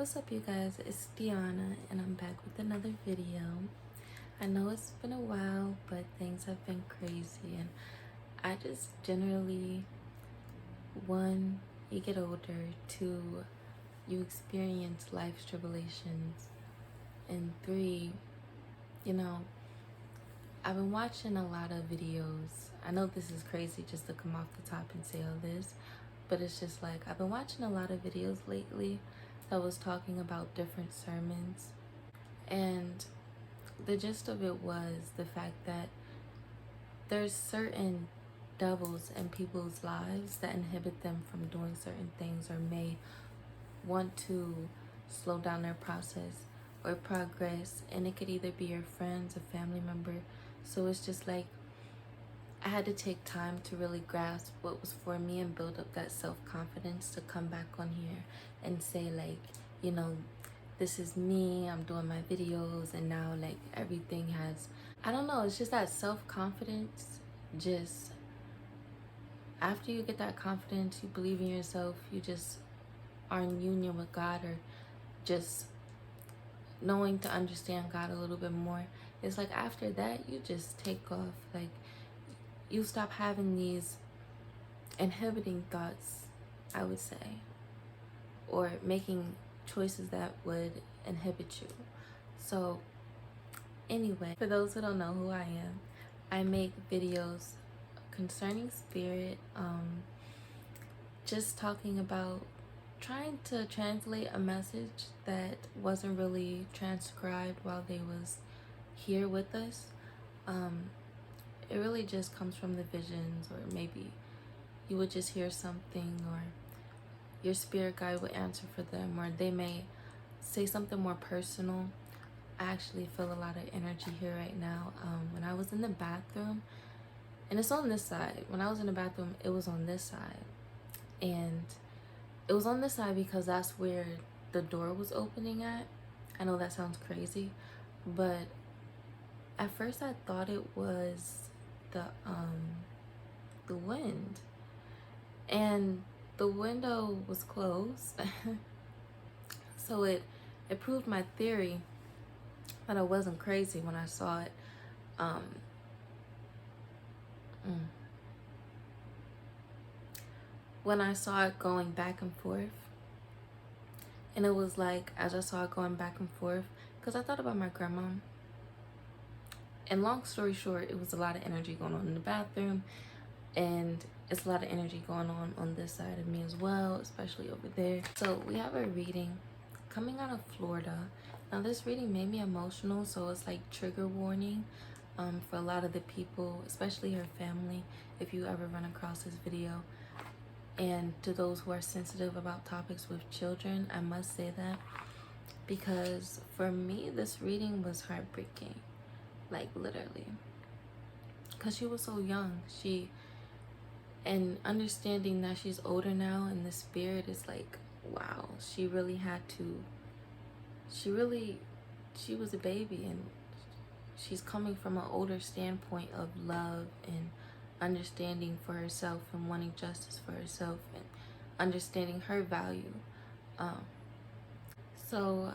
What's up, you guys? It's Deanna, and I'm back with another video. I know it's been a while, but things have been crazy, and I just generally, one, you get older, two, you experience life's tribulations, and three, you know, I've been watching a lot of videos. I know this is crazy just to come off the top and say all this, but it's just like I've been watching a lot of videos lately that was talking about different sermons, and the gist of it was the fact that there's certain devils in people's lives that inhibit them from doing certain things or may want to slow down their process or progress, and it could either be your friends, a family member. So it's just like I had to take time to really grasp what was for me and build up that self-confidence to come back on here and say, like, you know, this is me, I'm doing my videos, and now like everything has, I don't know, it's just that self-confidence. Just after you get that confidence, you believe in yourself, you just are in union with God, or just knowing to understand God a little bit more. It's like after that you just take off. Like, you stop having these inhibiting thoughts, I would say, or making choices that would inhibit you. So anyway, for those who don't know who I am, I make videos concerning spirit, just talking about trying to translate a message that wasn't really transcribed while they was here with us. It really just comes from the visions, or maybe you would just hear something, or your spirit guide would answer for them, or they may say something more personal. I actually feel a lot of energy here right now. When I was in the bathroom, and it's on this side, when I was in the bathroom, it was on this side. And it was on this side because that's where the door was opening at. I know that sounds crazy, but at first I thought it was the wind, and the window was closed. So it proved my theory that I wasn't crazy when I saw it. When I saw it going back and forth, and it was like, as I saw it going back and forth, because I thought about my grandma. And long story short, it was a lot of energy going on in the bathroom, and it's a lot of energy going on this side of me as well, especially over there. So we have a reading coming out of Florida. Now this reading made me emotional, so it's like trigger warning for a lot of the people, especially her family, if you ever run across this video. And to those who are sensitive about topics with children, I must say that, because for me this reading was heartbreaking, like literally, because she was so young. And understanding that she's older now, and the spirit is like, wow, she really had to, she was a baby, and she's coming from an older standpoint of love and understanding for herself and wanting justice for herself and understanding her value. So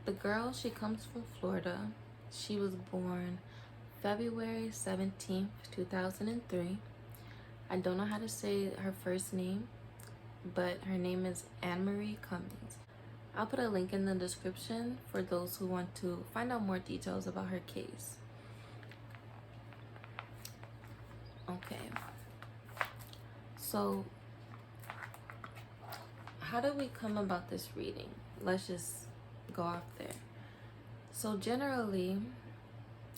the girl, she comes from Florida. She was born February 17th, 2003. I don't know how to say her first name, but her name is Anne-Marie Cummings. I'll put a link in the description for those who want to find out more details about her case. Okay, so how did we come about this reading? Let's just go off there. So generally,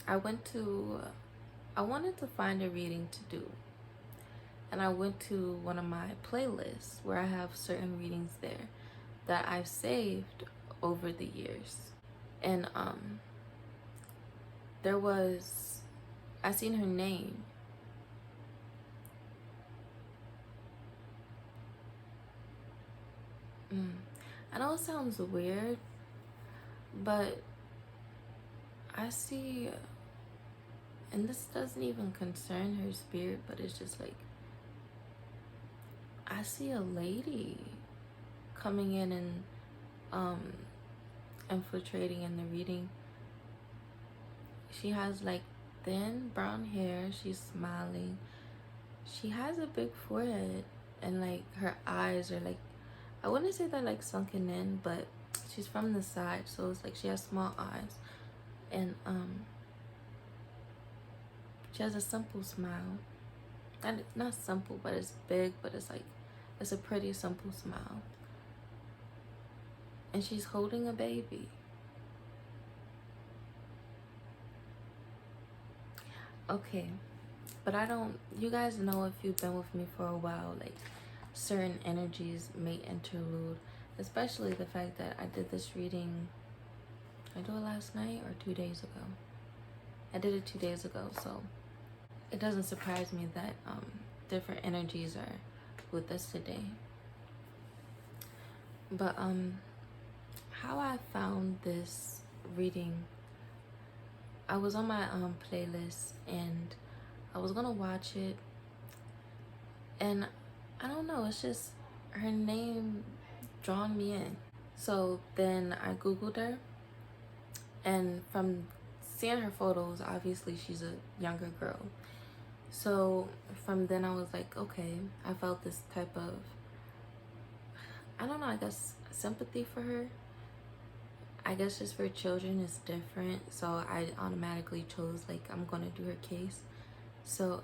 I wanted to find a reading to do, and I went to one of my playlists where I have certain readings there that I've saved over the years. And I seen her name. I know it sounds weird, but I see, and this doesn't even concern her spirit, but it's just like, I see a lady coming in infiltrating in the reading. She has like thin brown hair. She's smiling. She has a big forehead, and like her eyes are like, I wouldn't say they're like sunken in, but she's from the side, so it's like she has small eyes. And she has a simple smile. And not simple, but it's big, but it's like, it's a pretty simple smile. And she's holding a baby. Okay, but you guys know, if you've been with me for a while, like certain energies may interlude, especially the fact that I did this reading, I do it last night or 2 days ago. I did it 2 days ago, so it doesn't surprise me that different energies are with us today. But how I found this reading, I was on my playlist and I was gonna watch it, and I don't know, it's just her name drawn me in. So then I googled her, and from seeing her photos, obviously she's a younger girl. So from then I was like, okay, I felt this type of, I don't know, I guess sympathy for her. I guess just for children is different, so I automatically chose like I'm gonna do her case. So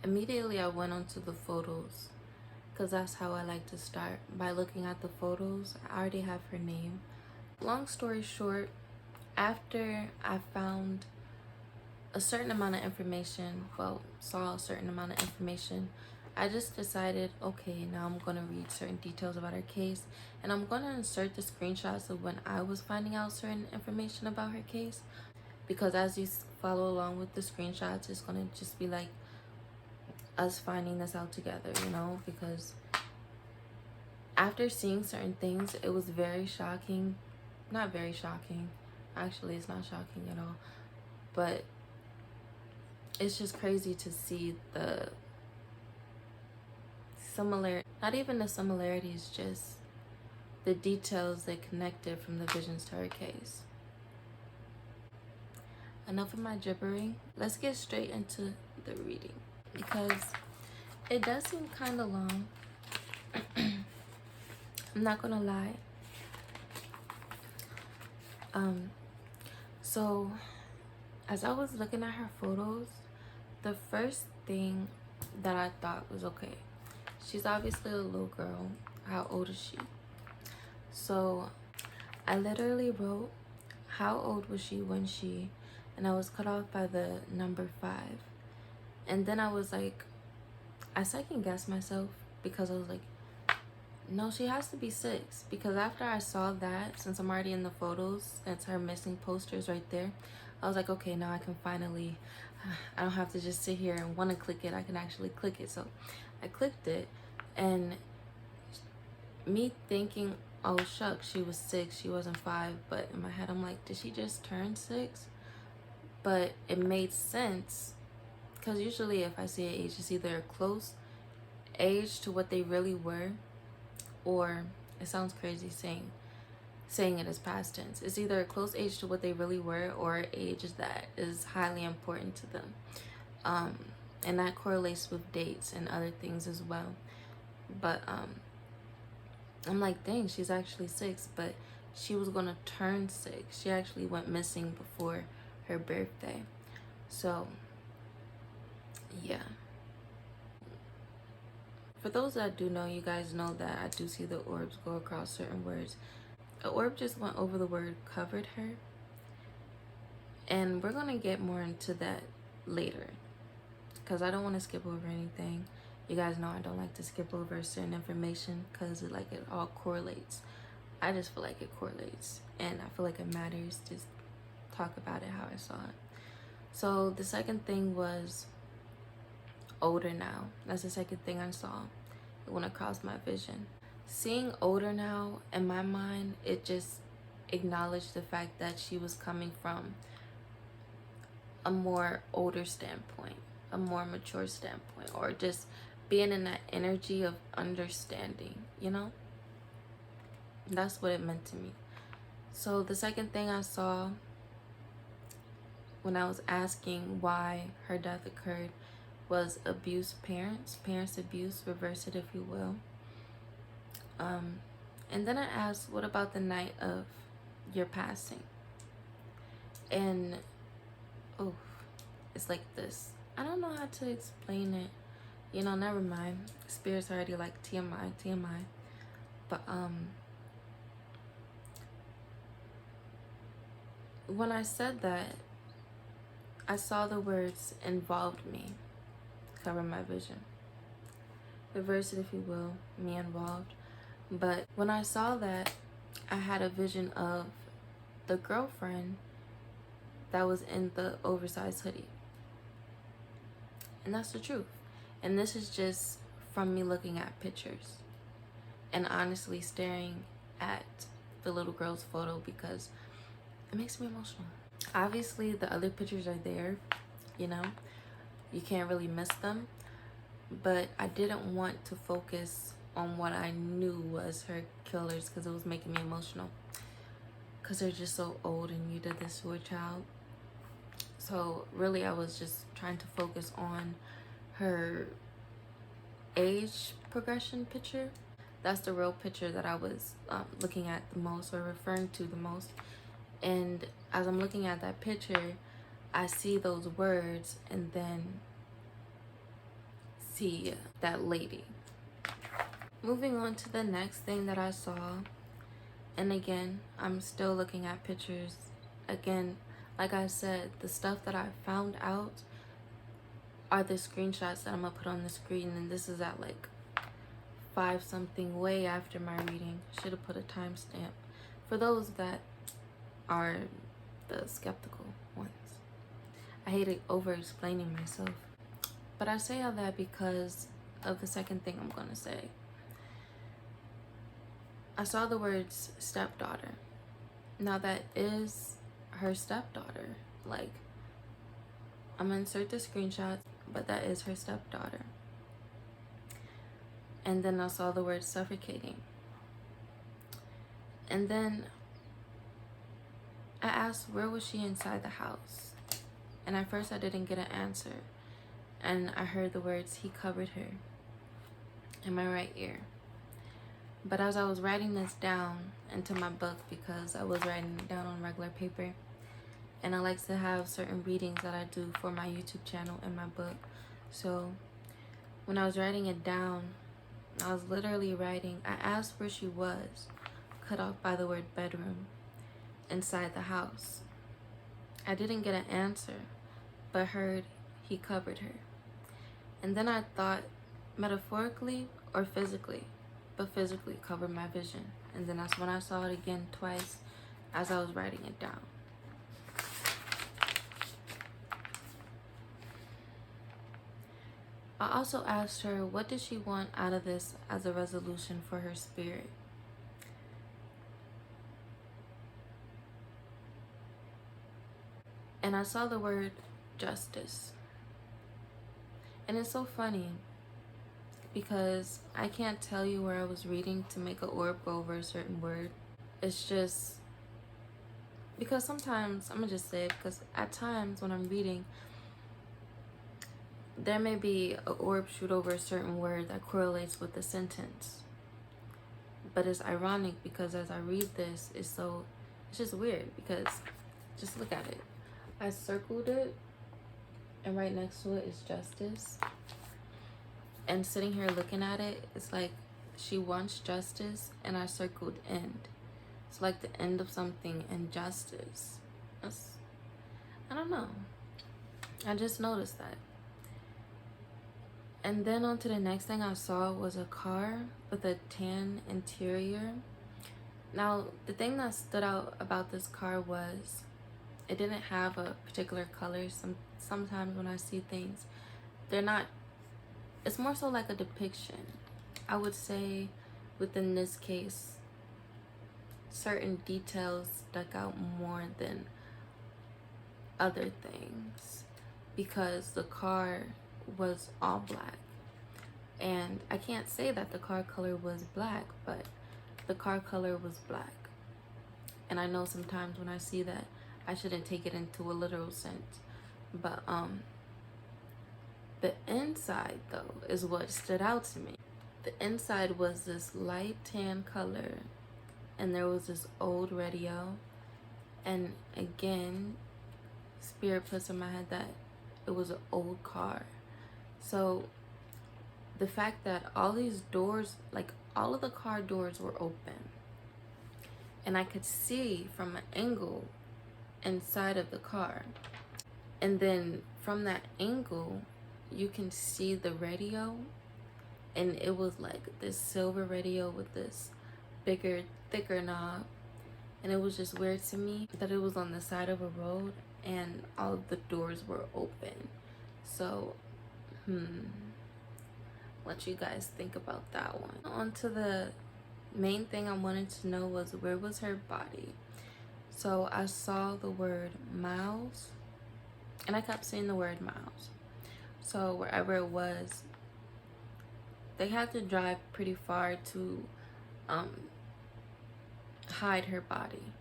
immediately I went onto the photos, because that's how I like to start, by looking at the photos. I already have her name. Long story short, after I found a certain amount of information, well, saw a certain amount of information, I just decided, okay, now I'm going to read certain details about her case, and I'm going to insert the screenshots of when I was finding out certain information about her case, because as you follow along with the screenshots, it's going to just be like us finding this out together, you know, because after seeing certain things, it was very shocking. Not very shocking. Actually, it's not shocking at all. But it's just crazy to see the not even the similarities, just the details that connected from the visions to her case. Enough of my gibbering. Let's get straight into the reading, because it does seem kind of long. I'm not gonna lie. So as I was looking at her photos, the first thing that I thought was, okay, she's obviously a little girl. How old is she? So I literally wrote, how old was she when she, and I was cut off by the number 5. And then I was like, I second guessed myself, because I was like, no, she has to be 6, because after I saw that, since I'm already in the photos, it's her missing posters right there, I was like, okay, now I can finally, I don't have to just sit here and want to click it, I can actually click it. So I clicked it, and me thinking, oh shucks, she was 6, she wasn't 5, but in my head I'm like, did she just turn 6? But it made sense, because usually if I see an age, it's either a close age to what they really were, or it sounds crazy saying it as past tense. It's either a close age to what they really were, or age that is highly important to them. And that correlates with dates and other things as well. But I'm like, dang, she's actually 6, but she was gonna turn 6. She actually went missing before her birthday. So yeah. For those that do know, you guys know that I do see the orbs go across certain words. An orb just went over the word covered her. And we're going to get more into that later, because I don't want to skip over anything. You guys know I don't like to skip over certain information, because it all correlates. I just feel like it correlates, and I feel like it matters to talk about it how I saw it. So the second thing was older now. That's the second thing I saw. It went across my vision. Seeing older now, in my mind, it just acknowledged the fact that she was coming from a more older standpoint, a more mature standpoint, or just being in that energy of understanding, you know? That's what it meant to me. So the second thing I saw when I was asking why her death occurred was abuse parents abuse, reverse it if you will. And then I asked, what about the night of your passing? And oh, it's like this. I don't know how to explain it. You know, never mind. Spirit's already like TMI. But when I said that, I saw the words involved me cover my vision. Reverse it if you will, me involved. But when I saw that, I had a vision of the girlfriend that was in the oversized hoodie. And that's the truth. And this is just from me looking at pictures and honestly staring at the little girl's photo because it makes me emotional. Obviously, the other pictures are there, you know, you can't really miss them. But I didn't want to focus on what I knew was her killers because it was making me emotional. Because they're just so old and you did this to a child. So really, I was just trying to focus on her age progression picture. That's the real picture that I was looking at the most, or referring to the most. And as I'm looking at that picture, I see those words and then see that lady. Moving on to the next thing that I saw, and again, I'm still looking at pictures. Again, like I said, the stuff that I found out are the screenshots that I'm gonna put on the screen, and this is at like 5 something, way after my reading. Should have put a timestamp for those that are the skeptical ones. I hate over explaining myself, but I say all that because of the second thing I'm gonna say. I saw the words stepdaughter. Now that is her stepdaughter. Like, I'm gonna insert the screenshots, but that is her stepdaughter. And then I saw the word suffocating. And then I asked, where was she inside the house? And at first I didn't get an answer. And I heard the words, he covered her, in my right ear. But as I was writing this down into my book, because I was writing it down on regular paper, and I like to have certain readings that I do for my YouTube channel and my book. So when I was writing it down, I was literally writing, I asked where she was, cut off by the word bedroom, inside the house. I didn't get an answer, but heard he covered her. And then I thought metaphorically or physically, but physically covered my vision. And then that's when I saw it again twice as I was writing it down. I also asked her, what did she want out of this as a resolution for her spirit? And I saw the word justice. And it's so funny because I can't tell you where I was reading to make an orb go over a certain word. It's just because sometimes, I'm gonna just say it, because at times when I'm reading, there may be an orb shoot over a certain word that correlates with the sentence. But it's ironic because as I read this, it's just weird because just look at it. I circled it, and right next to it is justice. And sitting here looking at it, it's like she wants justice, and I circled end. It's like the end of something and justice. I don't know. I just noticed that. And then on to the next thing I saw was a car with a tan interior. Now, the thing that stood out about this car was it didn't have a particular color. Sometimes when I see things, they're not, it's more so like a depiction. I would say within this case, certain details stuck out more than other things because the car was all black. And I can't say that the car color was black, but the car color was black. And I know sometimes when I see that, I shouldn't take it into a literal sense. But the inside though is what stood out to me. The inside was this light tan color, and there was this old radio. And again, Spirit puts in my head that it was an old car. So the fact that all these doors, like all of the car doors were open, and I could see from an angle inside of the car. And then from that angle, you can see the radio, and it was like this silver radio with this bigger, thicker knob. And it was just weird to me that it was on the side of a road and all of the doors were open. So, what you guys think about that one. On to the main thing I wanted to know was, where was her body? So I saw the word miles, and I kept saying the word miles. So wherever it was, they had to drive pretty far to hide her body.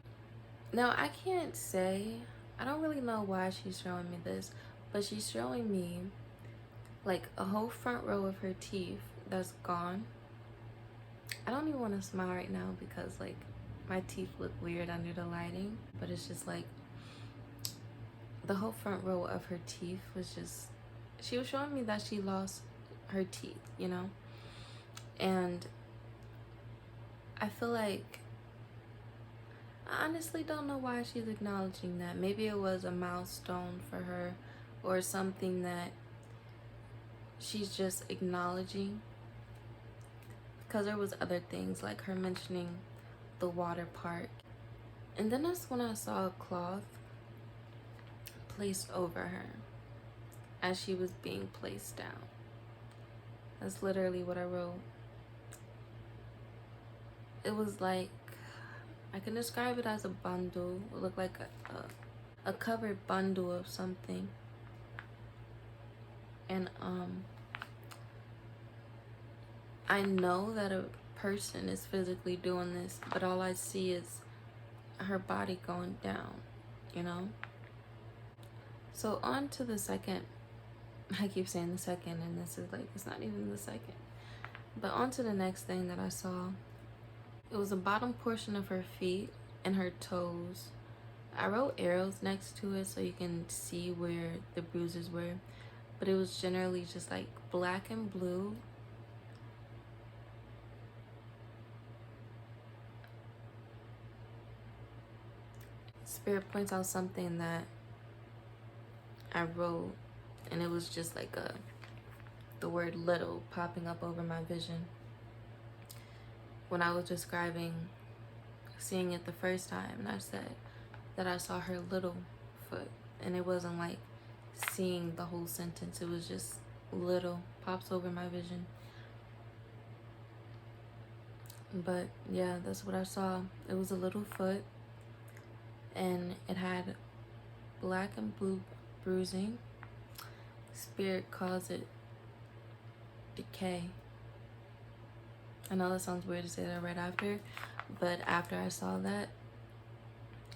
Now I can't say, I don't really know why she's showing me this, but she's showing me like a whole front row of her teeth that's gone. I don't even want to smile right now because like my teeth look weird under the lighting, but it's just like the whole front row of her teeth was just, she was showing me that she lost her teeth, you know? And I feel like, I honestly don't know why she's acknowledging that. Maybe it was a milestone for her or something that she's just acknowledging, because there was other things like her mentioning the water park. And then that's when I saw a cloth placed over her as she was being placed down. That's literally what I wrote. It was like, I can describe it as a bundle. It looked like a covered bundle of something. And I know that a person is physically doing this, but all I see is her body going down, you know? So on to the second, I keep saying the second, and this is like, it's not even the second. But on to the next thing that I saw. It was the bottom portion of her feet and her toes. I wrote arrows next to it so you can see where the bruises were, but it was generally just like black and blue. Spirit points out something that I wrote, and it was just like the word little popping up over my vision when I was describing seeing it the first time. And I said that I saw her little foot, and it wasn't like seeing the whole sentence, it was just little pops over my vision. But yeah, that's what I saw. It was a little foot, and it had black and blue bruising. Spirit calls it decay. I know that sounds weird to say that right after, but after I saw that,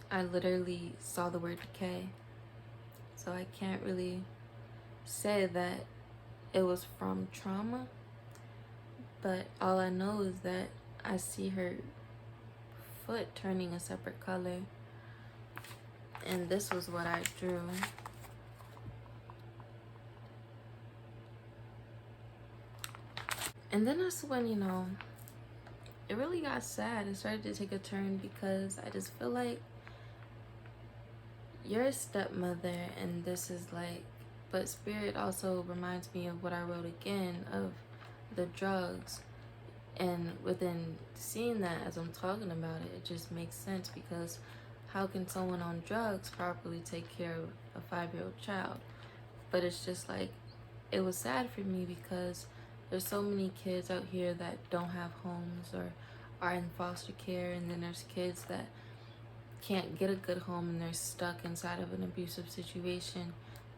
I literally saw the word decay. So I can't really say that it was from trauma, but all I know is that I see her foot turning a separate color, and this was what I drew. And then that's when, you know, it really got sad. It started to take a turn because I just feel like you're a stepmother, and this is like, but Spirit also reminds me of what I wrote again of the drugs. And within seeing that as I'm talking about it, it just makes sense, because how can someone on drugs properly take care of a 5-year-old child? But it's just like, it was sad for me because there's so many kids out here that don't have homes or are in foster care, and then there's kids that can't get a good home and they're stuck inside of an abusive situation.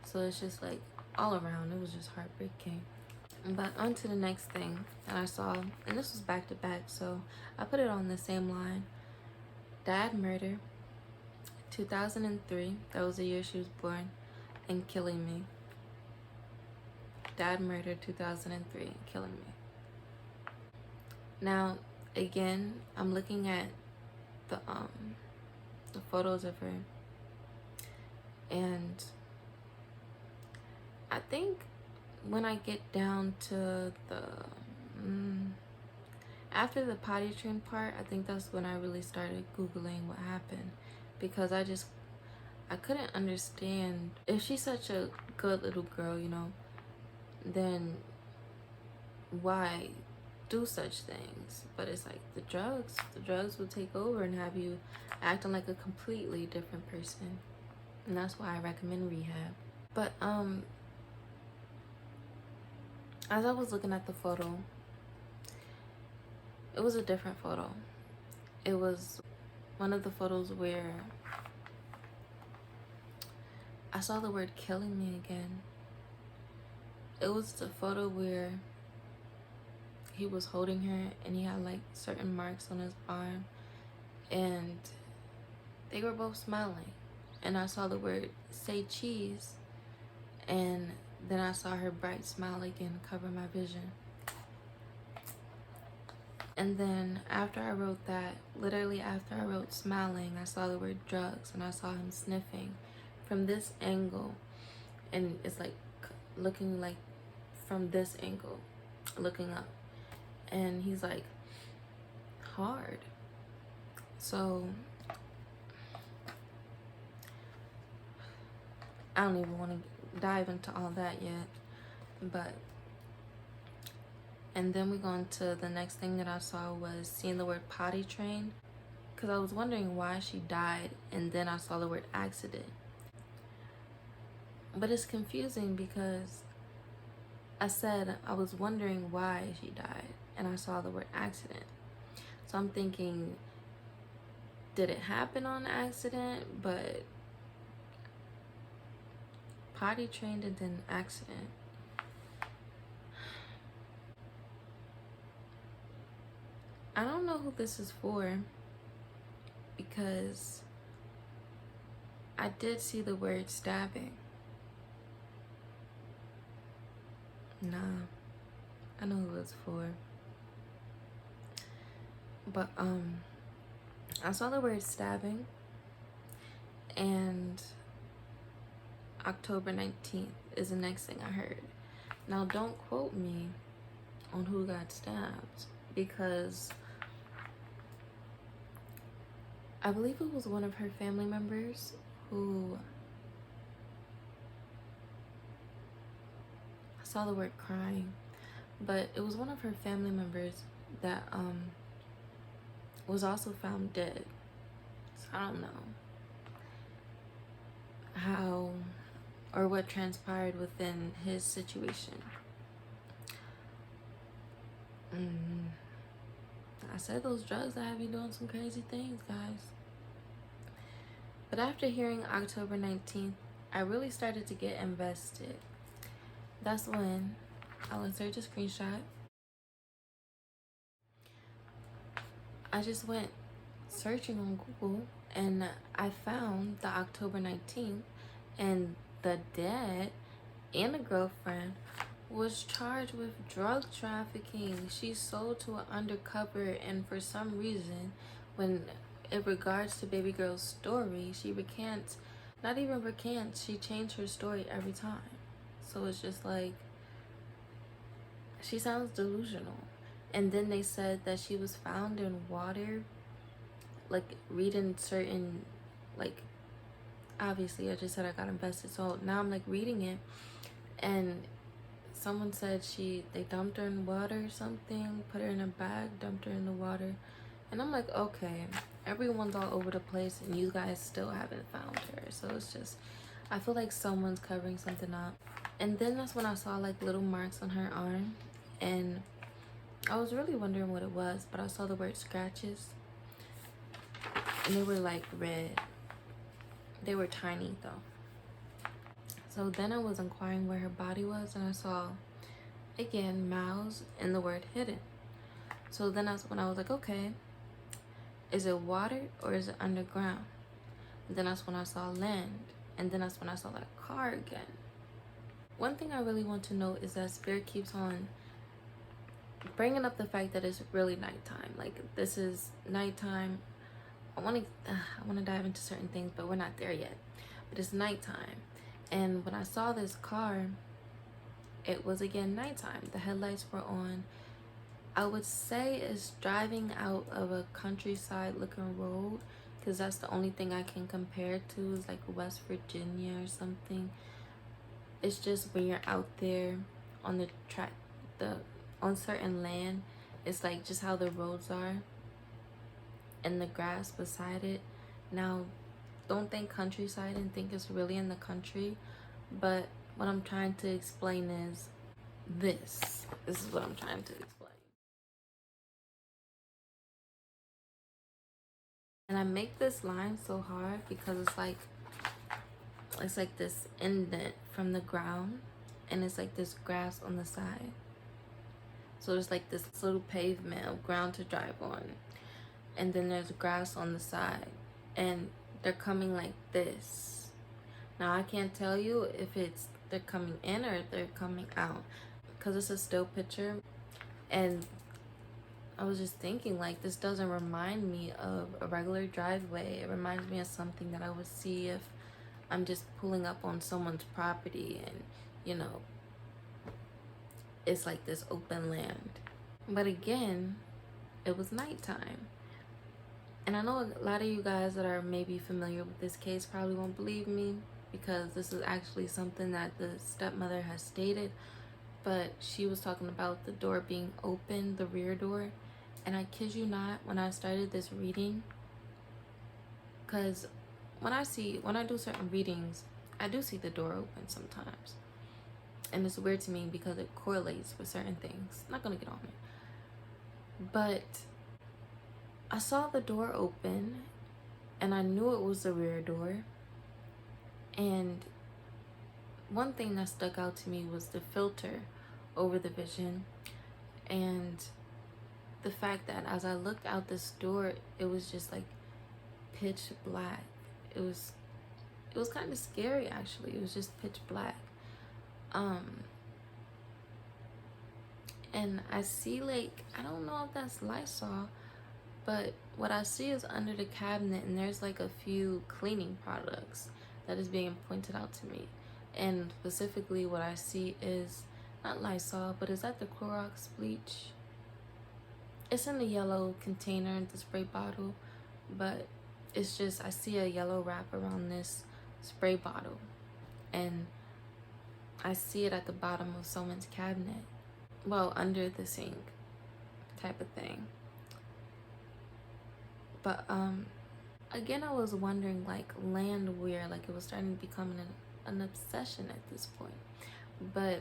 So it's just like all around, it was just heartbreaking. But on to the next thing that I saw, and this was back to back, so I put it on the same line. Dad murder, 2003, that was the year she was born, and killing me. Dad murder, 2003, and killing me. Now, again, I'm looking at the photos of her, and I think when I get down to the after the potty train part, I think that's when I really started Googling what happened, because I couldn't understand, if she's such a good little girl, you know, then why do such things? But it's like the drugs will take over and have you acting like a completely different person, and that's why I recommend rehab. But as I was looking at the photo, it was a different photo. It was one of the photos where I saw the word killing me again. It was the photo where he was holding her and he had like certain marks on his arm, and they were both smiling. And I saw the word say cheese, and then I saw her bright smile again cover my vision. And then after I wrote that, literally after I wrote smiling, I saw the word drugs, and I saw him sniffing from this angle, and it's like looking like from this angle, looking up, and he's like hard. So I don't even want to dive into all that yet, but and then we go on to the next thing that I saw was seeing the word potty train, because I was wondering why she died, and then I saw the word accident. But it's confusing because I said I was wondering why she died, and I saw the word accident. So I'm thinking, did it happen on accident? But potty trained and then accident. I don't know who this is for, because I did see the word stabbing. Nah, I know who it's for. But I saw the word stabbing, and October 19th is the next thing I heard. Now don't quote me on who got stabbed, because I believe it was one of her family members who, I saw the word crying, but it was one of her family members that was also found dead. So I don't know how or what transpired within his situation. I said those drugs that have you doing some crazy things, guys. But after hearing October 19th, I really started to get invested. That's when I'll insert a screenshot. I just went searching on Google, and I found the October 19th, and the dad and the girlfriend was charged with drug trafficking. She sold to an undercover, and for some reason, when in regards to baby girl's story, she recants, not even recants, she changed her story every time. So it's just like, she sounds delusional. And then they said that she was found in water, like reading certain, like, obviously I just said I got invested, so now I'm like reading it, and someone said they dumped her in water or something, put her in a bag, dumped her in the water. And I'm like, okay, everyone's all over the place and you guys still haven't found her. So it's just, I feel like someone's covering something up. And then that's when I saw like little marks on her arm, and I was really wondering what it was, but I saw the word scratches, and they were like red. They were tiny though. So then I was inquiring where her body was, and I saw again, miles and the word hidden. So then that's when I was like, okay, is it water or is it underground? And then that's when I saw land. And then that's when I saw that car again. One thing I really want to know is that Spirit keeps on bringing up the fact that it's really nighttime. Like, this is nighttime. I want to dive into certain things, but we're not there yet. But it's nighttime. And when I saw this car, it was again nighttime. The headlights were on. I would say it's driving out of a countryside looking road, because that's the only thing I can compare it to, is like West Virginia or something. It's just when you're out there on the track, on certain land, it's like just how the roads are and the grass beside it. Now, don't think countryside and think it's really in the country, but what I'm trying to explain is this. This is what I'm trying to explain. And I make this line so hard because it's like this indent from the ground, and it's like this grass on the side. So there's like this little pavement of ground to drive on, and then there's grass on the side, and they're coming like this. Now I can't tell you if they're coming in or if they're coming out, because it's a still picture. And I was just thinking, like, this doesn't remind me of a regular driveway. It reminds me of something that I would see if I'm just pulling up on someone's property and, you know, it's like this open land. But again, it was nighttime. And I know a lot of you guys that are maybe familiar with this case probably won't believe me, because this is actually something that the stepmother has stated. But she was talking about the door being open, the rear door. And I kid you not, when I started this reading, because when I do certain readings, I do see the door open sometimes. And it's weird to me because it correlates with certain things. I'm not going to get on it. But I saw the door open, and I knew it was the rear door. And one thing that stuck out to me was the filter over the vision, and the fact that as I looked out this door, it was just like pitch black. It was kind of scary, actually. It was just pitch black. And I see, like, I don't know if that's Lysol, but what I see is under the cabinet, and there's like a few cleaning products that is being pointed out to me. And specifically what I see is not Lysol, but is that the Clorox bleach? It's in the yellow container, the spray bottle, but it's just, I see a yellow wrap around this spray bottle, and I see it at the bottom of someone's cabinet. Well, under the sink type of thing. But again, I was wondering, like, land where, like, it was starting to become an obsession at this point. But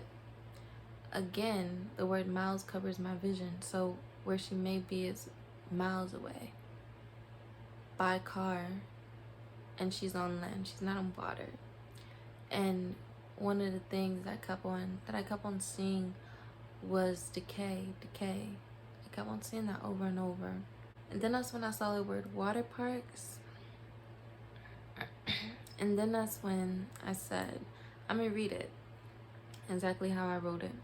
again, the word miles covers my vision, so where she may be is miles away by car, and she's on land, she's not on water. And one of the things that I kept on seeing was decay. I kept on seeing that over and over. And then that's when I saw the word water parks. And then that's when I said, I'm gonna read it exactly how I wrote it.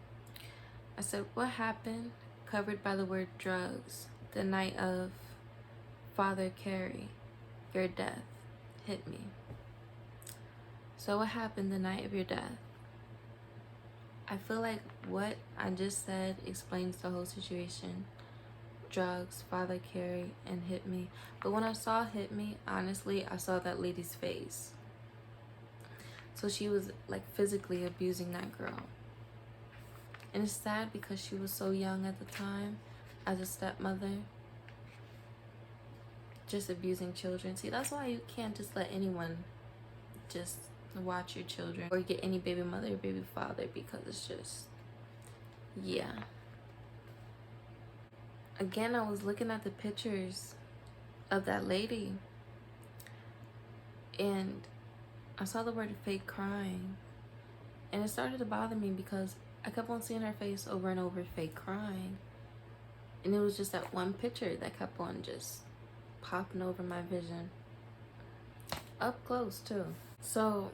I said, what happened, covered by the word drugs, the night of Father Carey, your death hit me. So what happened the night of your death? I feel like what I just said explains the whole situation. Drugs, Father Carey, and hit me. But when I saw hit me, honestly, I saw that lady's face. So she was like physically abusing that girl. And it's sad because she was so young at the time as a stepmother. Just abusing children. See, that's why you can't just let anyone just watch your children or get any baby mother or baby father, because it's just, yeah. Again, I was looking at the pictures of that lady, and I saw the word fake crying, and it started to bother me because I kept on seeing her face over and over, fake crying. And it was just that one picture that kept on just popping over my vision. Up close, too. So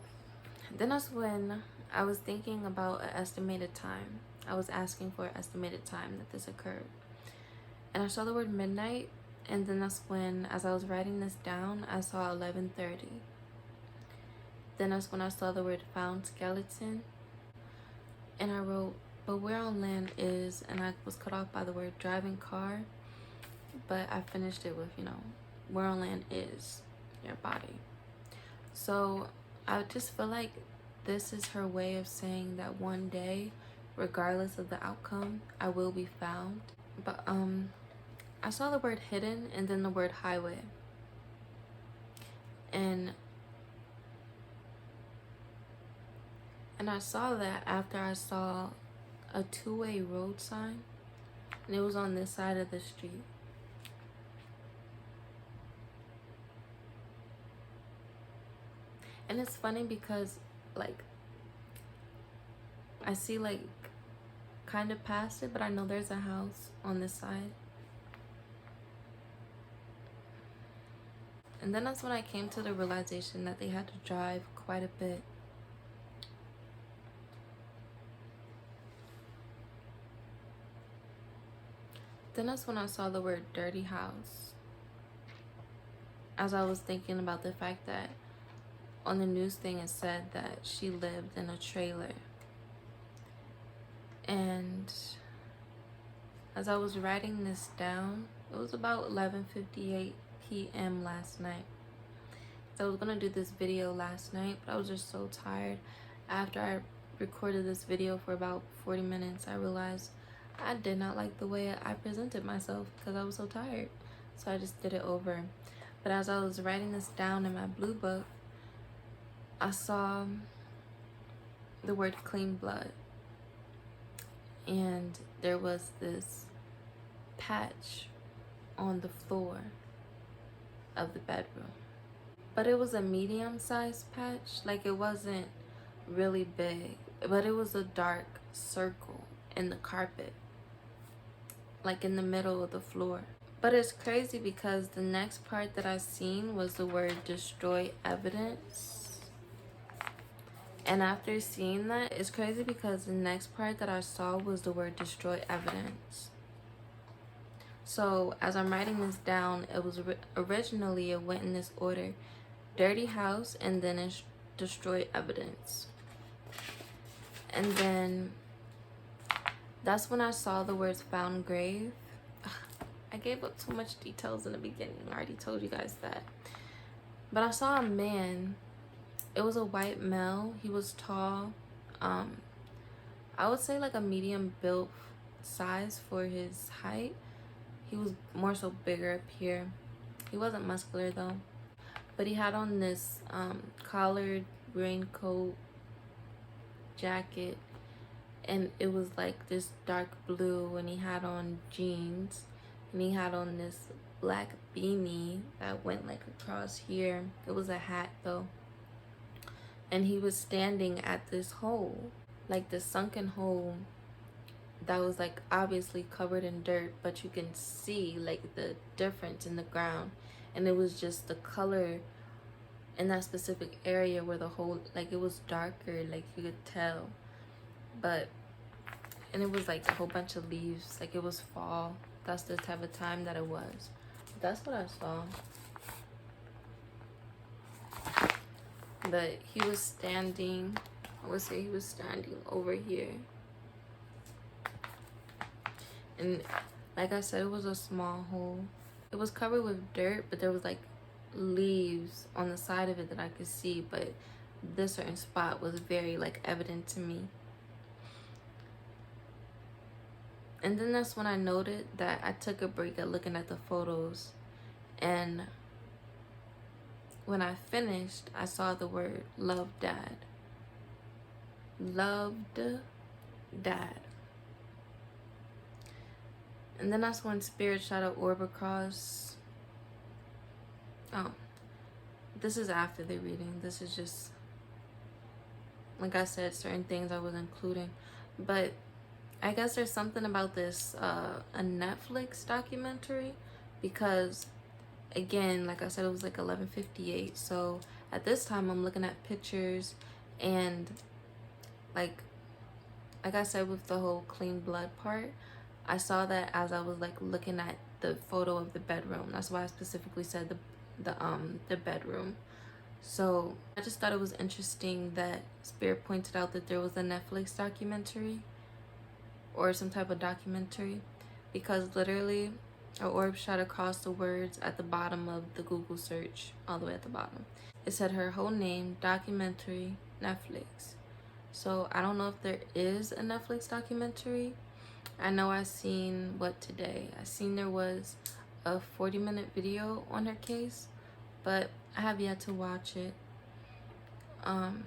then that's when I was thinking about an estimated time. I was asking for an estimated time that this occurred. And I saw the word midnight. And then that's when, as I was writing this down, I saw 11:30. Then that's when I saw the word found skeleton. And I wrote, but where on land is, and I was cut off by the word driving car. But I finished it with, where on land is your body. So I just feel like this is her way of saying that one day, regardless of the outcome, I will be found. But I saw the word hidden and then the word highway. And I saw that after I saw a two-way road sign, and it was on this side of the street. And it's funny because, like, I see, like, kind of past it, but I know there's a house on this side. And then that's when I came to the realization that they had to drive quite a bit. Then that's when I saw the word dirty house. As I was thinking about the fact that on the news thing it said that she lived in a trailer. And as I was writing this down, it was about 11:58 p.m. last night. So I was gonna do this video last night, but I was just so tired. After I recorded this video for about 40 minutes, I realized I did not like the way I presented myself because I was so tired. So I just did it over. But as I was writing this down in my blue book, I saw the word clean blood. And there was this patch on the floor of the bedroom. But it was a medium-sized patch. Like, it wasn't really big, but it was a dark circle in the carpet, like in the middle of the floor. But it's crazy because the next part that I seen was the word destroy evidence. And after seeing that, it's crazy because the next part that I saw was the word destroy evidence. So as I'm writing this down, it was originally, it went in this order: dirty house, and then it's destroy evidence. And then that's when I saw the words found grave. I gave up too much details in the beginning. I already told you guys that. But I saw a man. It was a white male. He was tall. I would say like a medium built size for his height. He was more so bigger up here. He wasn't muscular though. But he had on this collared raincoat jacket, and it was like this dark blue, and he had on jeans, and he had on this black beanie that went like across here. It was a hat though. And he was standing at this hole, like this sunken hole that was like obviously covered in dirt, but you can see like the difference in the ground. And it was just the color in that specific area where the hole, like it was darker, like you could tell. And it was like a whole bunch of leaves, like it was fall. That's the type of time that it was. That's what I saw. But he was standing, I would say he was standing over here. And like I said, it was a small hole. It was covered with dirt, but there was like leaves on the side of it that I could see, but this certain spot was very like evident to me. And then that's when I noted that I took a break at looking at the photos, and when I finished, I saw the word love dad. Loved dad. And then that's when spirit shot an orb across. Oh, this is after the reading. This is just, like I said, certain things I was including. But I guess there's something about this a Netflix documentary, because again, like I said, it was like 11:58. So at this time, I'm looking at pictures, and like I said, with the whole clean blood part, I saw that as I was like looking at the photo of the bedroom. That's why I specifically said the bedroom. So I just thought it was interesting that Spirit pointed out that there was a Netflix documentary or some type of documentary, because literally an orb shot across the words at the bottom of the Google search, all the way at the bottom. It said her whole name, documentary, Netflix. So I don't know if there is a Netflix documentary. I know I seen today. I seen there was a 40-minute video on her case, but I have yet to watch it. And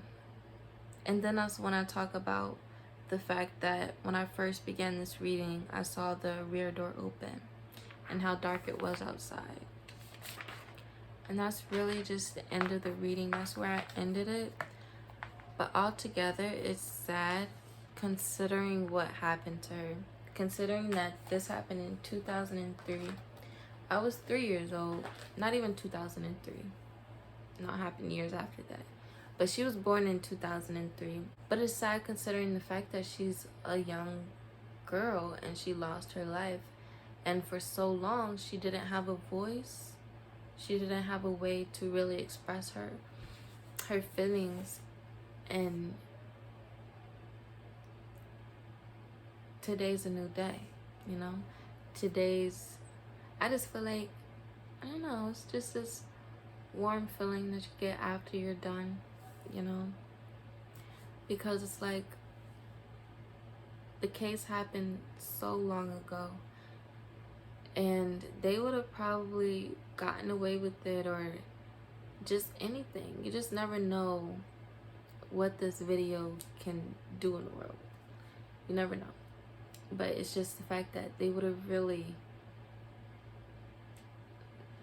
then that's when I talk about the fact that when I first began this reading, I saw the rear door open and how dark it was outside. And that's really just the end of the reading. That's where I ended it. But altogether, it's sad considering what happened to her. Considering that this happened in 2003. I was 3 years old. Not even 2003. Not happened years after that. But she was born in 2003. But it's sad considering the fact that she's a young girl and she lost her life. And for so long, she didn't have a voice. She didn't have a way to really express her feelings. And today's a new day, you know? I just feel like, I don't know, it's just this warm feeling that you get after you're done, you know? Because it's like, the case happened so long ago, and they would have probably gotten away with it, or just anything. You just never know what this video can do in the world. You never know. But it's just the fact that they would have really,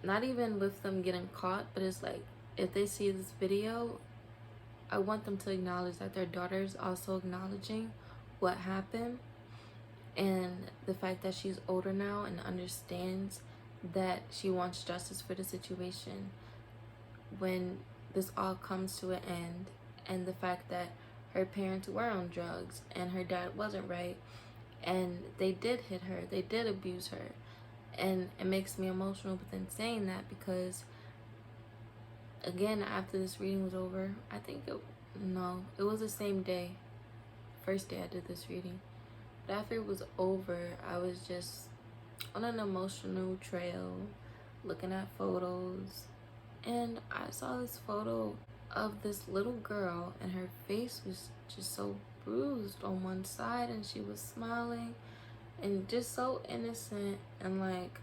not even with them getting caught, but it's like, if they see this video, I want them to acknowledge that their daughter is also acknowledging what happened, and the fact that she's older now and understands that she wants justice for the situation when this all comes to an end. And the fact that her parents were on drugs and her dad wasn't right, and they did hit her, they did abuse her. And it makes me emotional within saying that, because again, after this reading was over, I think it was the same day, first day I did this reading, but after it was over, I was just on an emotional trail looking at photos, and I saw this photo of this little girl, and her face was just so bruised on one side, and she was smiling and just so innocent, and like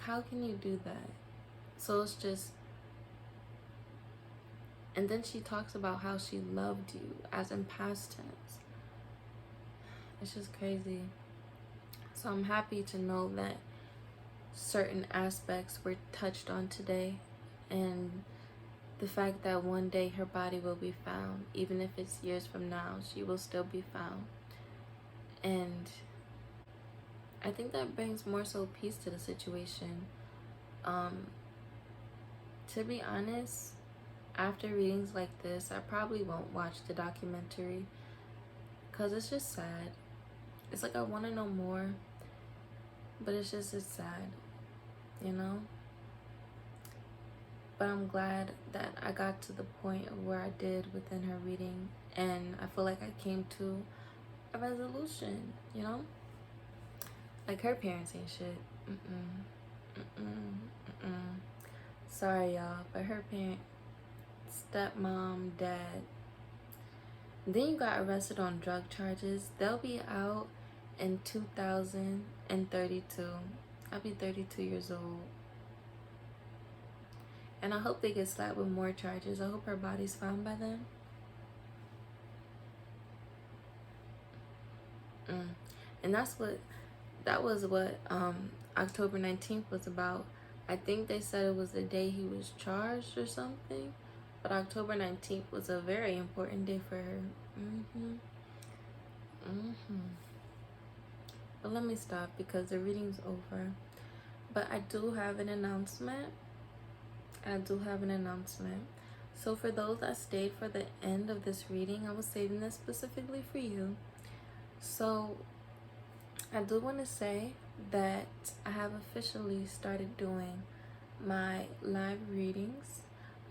how can you do that? So it's just, and then she talks about how she loved you, as in past tense. It's just crazy. So I'm happy to know that certain aspects were touched on today, and the fact that one day her body will be found, even if it's years from now, she will still be found. And I think that brings more so peace to the situation. To be honest, after readings like this, I probably won't watch the documentary, because it's just sad. It's like I want to know more, but it's sad, you know? But I'm glad that I got to the point of where I did within her reading, and I feel like I came to a resolution, you know? Like, her parents ain't shit. Sorry, y'all, but her parents, stepmom, dad. Then you got arrested on drug charges. They'll be out in 2032. I'll be 32 years old. And I hope they get slapped with more charges. I hope her body's found by then. And that was what October 19th was about. I think they said it was the day he was charged or something. But October 19th was a very important day for her. But let me stop because the reading's over. But I do have an announcement. So for those that stayed for the end of this reading, I was saving this specifically for you. So I do want to say that I have officially started doing my live readings.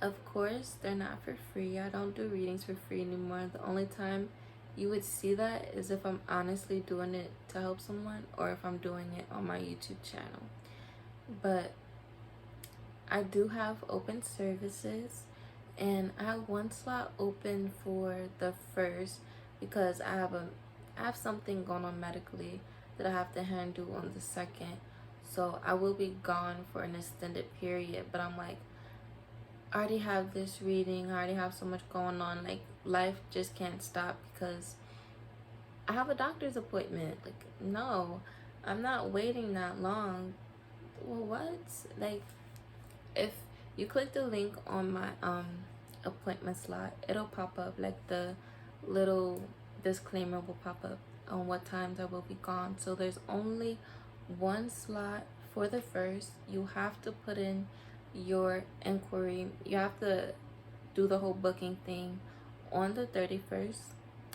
Of course, they're not for free. I don't do readings for free anymore. The only time you would see that is if I'm honestly doing it to help someone, or if I'm doing it on my YouTube channel. But I do have open services, and I have one slot open for the 1st because I have something going on medically that I have to handle on the 2nd. So I will be gone for an extended period, but I'm like, I already have this reading, I already have so much going on. Like, life just can't stop because I have a doctor's appointment. Like, no, I'm not waiting that long. Well, what? Like, if you click the link on my appointment slot, it'll pop up, like the little disclaimer will pop up on what times I will be gone. So there's only one slot for the 1st. You have to put in your inquiry. You have to do the whole booking thing on the 31st,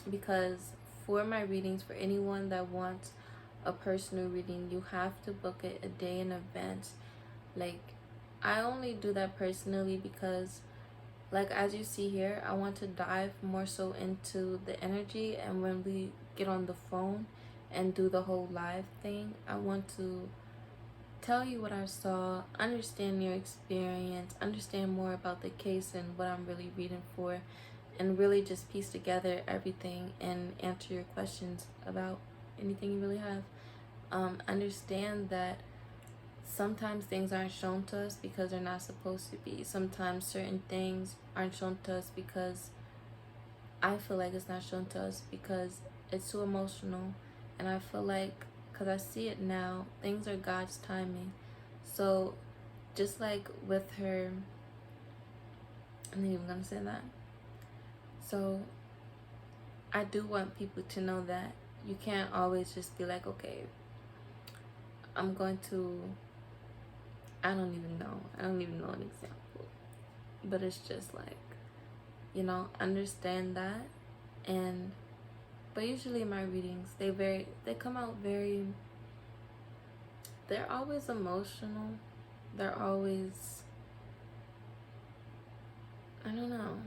because for my readings, for anyone that wants a personal reading, you have to book it a day in advance. Like, I only do that personally because, like, as you see here, I want to dive more so into the energy, and when we get on the phone and do the whole live thing, I want to tell you what I saw, understand your experience, understand more about the case and what I'm really reading for, and really just piece together everything and answer your questions about anything you really have. Understand that sometimes things aren't shown to us because they're not supposed to be. Sometimes certain things aren't shown to us because I feel like it's not shown to us because it's too emotional. And I feel like, because I see it now, things are God's timing. So just like with her, I'm not even going to say that. So I do want people to know that you can't always just be like, okay, I'm going to, I don't even know an example. But it's just like, you know, understand that. And but usually my readings, they come out very, they're always emotional. They're always, I don't know,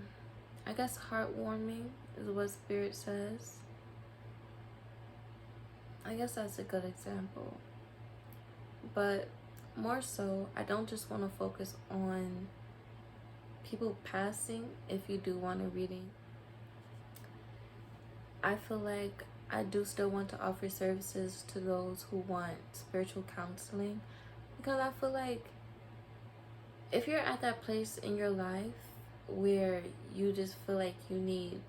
I guess heartwarming is what Spirit says. I guess that's a good example. But more so, I don't just want to focus on people passing. If you do want a reading, I feel like I do still want to offer services to those who want spiritual counseling, because I feel like if you're at that place in your life where you just feel like you need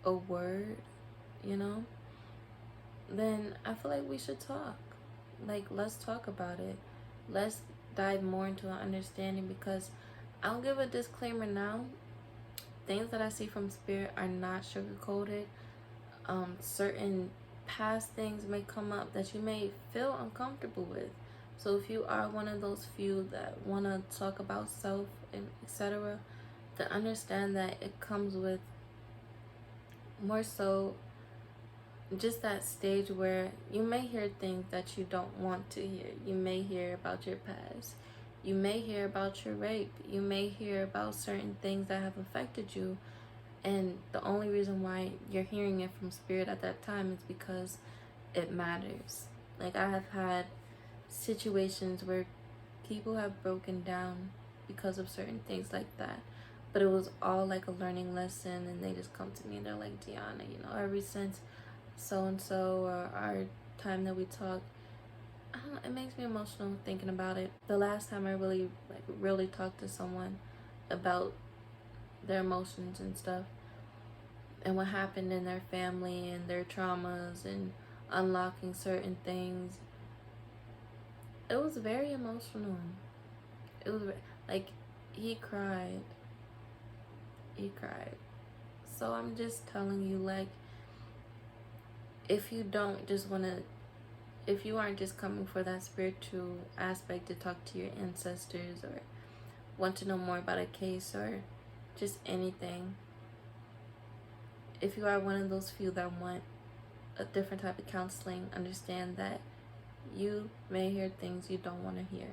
a word, you know, then I feel like we should talk. Like, let's talk about it. Let's dive more into an understanding, because I'll give a disclaimer now. Things that I see from Spirit are not sugar-coated. Certain past things may come up that you may feel uncomfortable with. So if you are one of those few that want to talk about self and etc., to understand that it comes with more so just that stage where you may hear things that you don't want to hear. You may hear about your past. You may hear about your rape. You may hear about certain things that have affected you. And the only reason why you're hearing it from Spirit at that time is because it matters. Like, I have had situations where people have broken down because of certain things like that. But it was all like a learning lesson, and they just come to me and they're like, Deanna, you know, ever since so-and-so or our time that we talked, I don't know, it makes me emotional thinking about it. The last time I really talked to someone about their emotions and stuff, and what happened in their family and their traumas and unlocking certain things, it was very emotional. It was like, he cried. So I'm just telling you, like, if you don't just want to, if you aren't just coming for that spiritual aspect to talk to your ancestors or want to know more about a case or just anything, if you are one of those few that want a different type of counseling, understand that you may hear things you don't want to hear.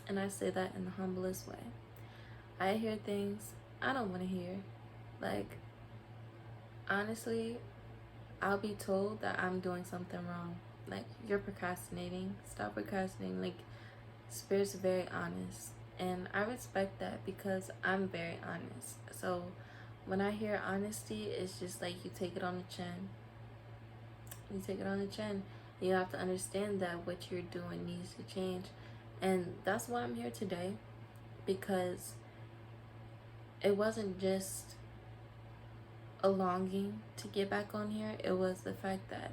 And I say that in the humblest way. I hear things I don't want to hear. Like, honestly, I'll be told that I'm doing something wrong. Like, you're procrastinating. Stop procrastinating. Like, Spirit's very honest. And I respect that because I'm very honest. So when I hear honesty, it's just like you take it on the chin. You take it on the chin. You have to understand that what you're doing needs to change. And that's why I'm here today. Because it wasn't just a longing to get back on here. It was the fact that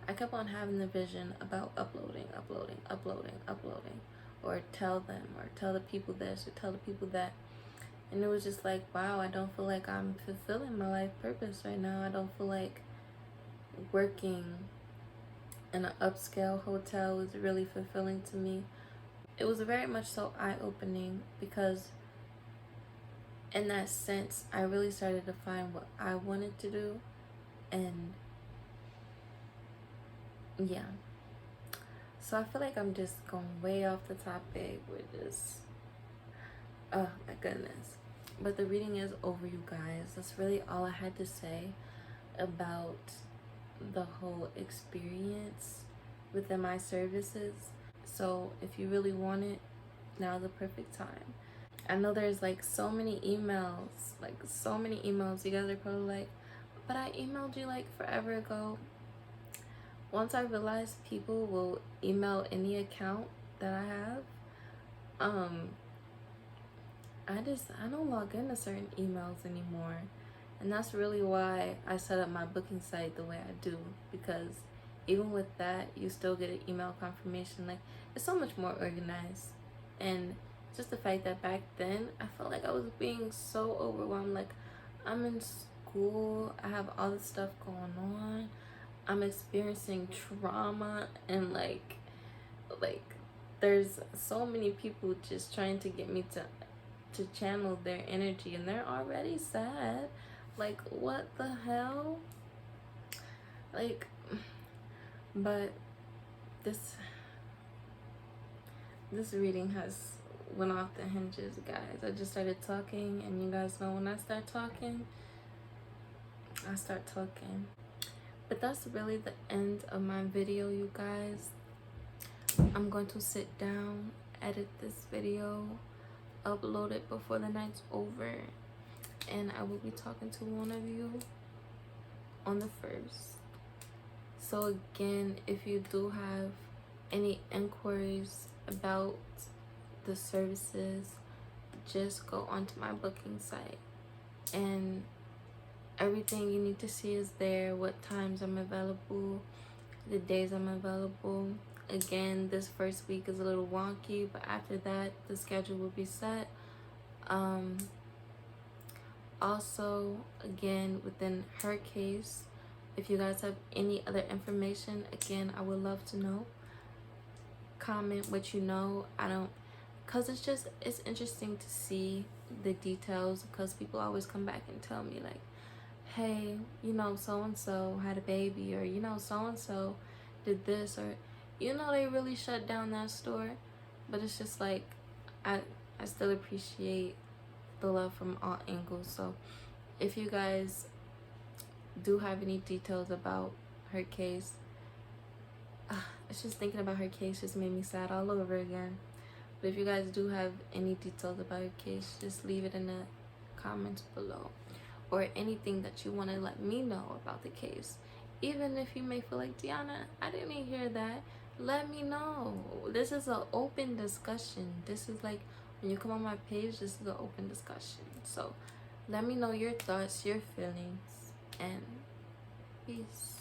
I kept on having the vision about uploading, or tell them, or tell the people this, or tell the people that. And it was just like, wow, I don't feel like I'm fulfilling my life purpose right now. I don't feel like working in an upscale hotel is really fulfilling to me. It was very much so eye-opening because in that sense, I really started to find what I wanted to do. And yeah. So I feel like I'm just going way off the topic with this. Oh my goodness. But the reading is over, you guys. That's really all I had to say about the whole experience within my services. So if you really want it, now's the perfect time. I know there's like so many emails. You guys are probably like, but I emailed you like forever ago. Once I realized people will email any account that I have, I don't log into certain emails anymore. And that's really why I set up my booking site the way I do, because even with that, you still get an email confirmation. Like, it's so much more organized. And just the fact that back then I felt like I was being so overwhelmed. Like, I'm in school, I have all this stuff going on, I'm experiencing trauma, and like there's so many people just trying to get me to channel their energy, and they're already sad. Like, what the hell? Like, but this reading has went off the hinges, guys. I just started talking, and you guys know when I start talking, I start talking. But that's really the end of my video, you guys. I'm going to sit down, edit this video, upload it before the night's over, and I will be talking to one of you on the 1st. So again, if you do have any inquiries about the services, just go onto my booking site, and everything you need to see is there. What times I'm available, the days I'm available. Again, this first week is a little wonky, but after that the schedule will be set. Also, again, within her case, if you guys have any other information, again, I would love to know. Comment what you know. Because it's interesting to see the details, because people always come back and tell me like, hey, you know, so-and-so had a baby, or, you know, so-and-so did this, or, you know, they really shut down that store. But it's just like, I still appreciate the love from all angles. So if you guys do have any details about her case, it's just thinking about her case just made me sad all over again. But if you guys do have any details about her case, just leave it in the comments below, or anything that you want to let me know about the case. Even if you may feel like, Deanna, I didn't even hear that, let me know. This is an open discussion. This is like, when you come on my page, this is an open discussion. So let me know your thoughts, your feelings, and peace.